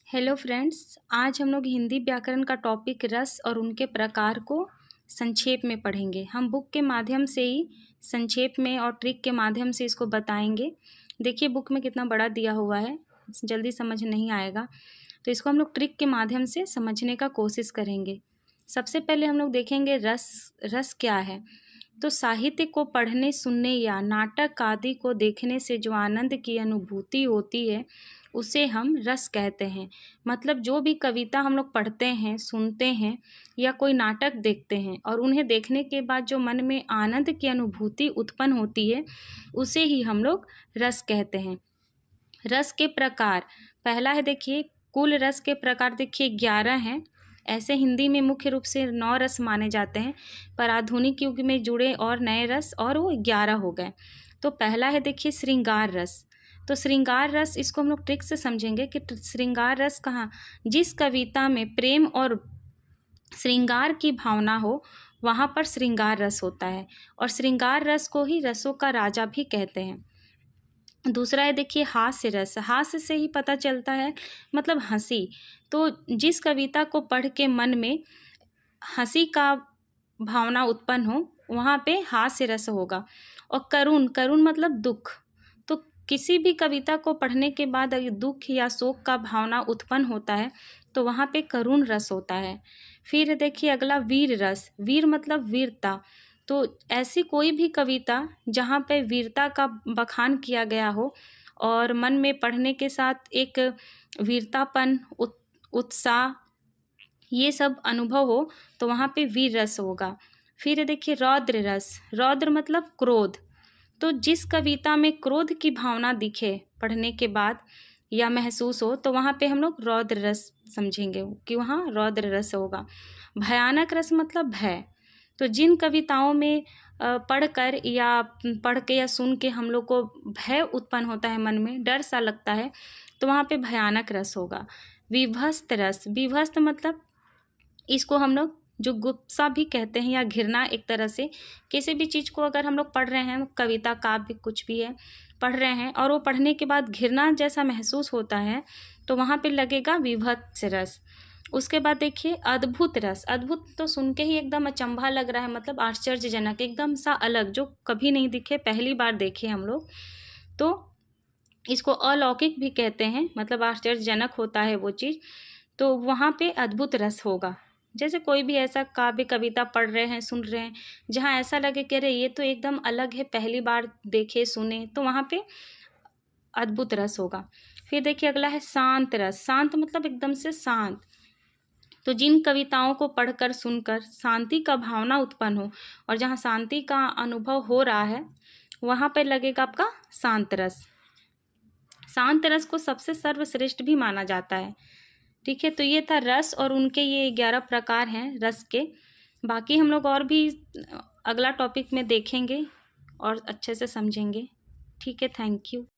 Hello friends, आज हम लोग हिंदी व्याकरण का टॉपिक रस और उनके प्रकार को संक्षेप में पढ़ेंगे। हम बुक के माध्यम से ही संक्षेप में और ट्रिक के माध्यम से इसको बताएंगे। देखिए बुक में कितना बड़ा दिया हुआ है, जल्दी समझ नहीं आएगा, तो इसको हम लोग ट्रिक के माध्यम से समझने का कोशिश करेंगे। सबसे पहले हम लोग देखेंगे रस क्या है। तो साहित्य को पढ़ने, सुनने या नाटक आदि को देखने से जो आनंद की अनुभूति होती है उसे हम रस कहते हैं। मतलब जो भी कविता हम लोग पढ़ते हैं, सुनते हैं या कोई नाटक देखते हैं और उन्हें देखने के बाद जो मन में आनंद की अनुभूति उत्पन्न होती है उसे ही हम लोग रस कहते हैं। रस के प्रकार, पहला है देखिए कुल रस के प्रकार, देखिए 11 हैं। ऐसे हिंदी में मुख्य रूप से 9 रस माने जाते हैं, पर आधुनिक युग में जुड़े और नए रस और वो 11 हो गए। तो पहला है देखिए श्रृंगार रस। तो श्रृंगार रस, इसको हम लोग ट्रिक से समझेंगे कि श्रृंगार रस कहाँ, जिस कविता में प्रेम और श्रृंगार की भावना हो वहाँ पर श्रृंगार रस होता है, और श्रृंगार रस को ही रसों का राजा भी कहते हैं। दूसरा है देखिए हास्य रस। हास्य से ही पता चलता है, मतलब हंसी। तो जिस कविता को पढ़ के मन में हंसी का भावना उत्पन्न हो वहाँ पे हास्य रस होगा। और करुण, करुण मतलब दुख। तो किसी भी कविता को पढ़ने के बाद अगर दुख या शोक का भावना उत्पन्न होता है तो वहाँ पे करुण रस होता है। फिर देखिए अगला वीर रस। वीर मतलब वीरता। तो ऐसी कोई भी कविता जहाँ पे वीरता का बखान किया गया हो और मन में पढ़ने के साथ एक वीरतापन, उत्साह, ये सब अनुभव हो तो वहाँ पे वीर रस होगा। फिर देखिए रौद्र रस। रौद्र मतलब क्रोध। तो जिस कविता में क्रोध की भावना दिखे पढ़ने के बाद या महसूस हो तो वहाँ पे हम लोग रौद्र रस समझेंगे कि वहाँ रौद्र रस होगा। भयानक रस मतलब भय। तो जिन कविताओं में पढ़ के या सुन के हम लोग को भय उत्पन्न होता है, मन में डर सा लगता है, तो वहाँ पे भयानक रस होगा। विभस्त रस। विभस्त मतलब इसको हम लोग जो गुप्सा भी कहते हैं या घृणा, एक तरह से किसी भी चीज़ को अगर हम लोग पढ़ रहे हैं, कविता काव्य कुछ भी है पढ़ रहे हैं और वो पढ़ने के बाद घृणा जैसा महसूस होता है तो वहाँ पे लगेगा विभत्स रस। उसके बाद देखिए अद्भुत रस। अद्भुत तो सुन के ही एकदम अचंभा लग रहा है, मतलब आश्चर्यजनक, एकदम सा अलग, जो कभी नहीं दिखे, पहली बार देखे हम लोग, तो इसको अलौकिक भी कहते हैं, मतलब आश्चर्यजनक होता है वो चीज़, तो वहाँ पे अद्भुत रस होगा। जैसे कोई भी ऐसा काव्य कविता पढ़ रहे हैं, सुन रहे हैं, जहाँ ऐसा लगे कि अरे ये तो एकदम अलग है, पहली बार देखे सुने, तो वहाँ पे अद्भुत रस होगा। फिर देखिए अगला है शांत रस। शांत मतलब एकदम से शांत। तो जिन कविताओं को पढ़कर सुनकर शांति का भावना उत्पन्न हो और जहाँ शांति का अनुभव हो रहा है वहाँ पर लगेगा आपका शांत रस। शांत रस को सबसे सर्वश्रेष्ठ भी माना जाता है। ठीक है, तो ये था रस और उनके ये 11 प्रकार हैं रस के। बाकी हम लोग और भी अगला टॉपिक में देखेंगे और अच्छे से समझेंगे। ठीक है, थैंक यू।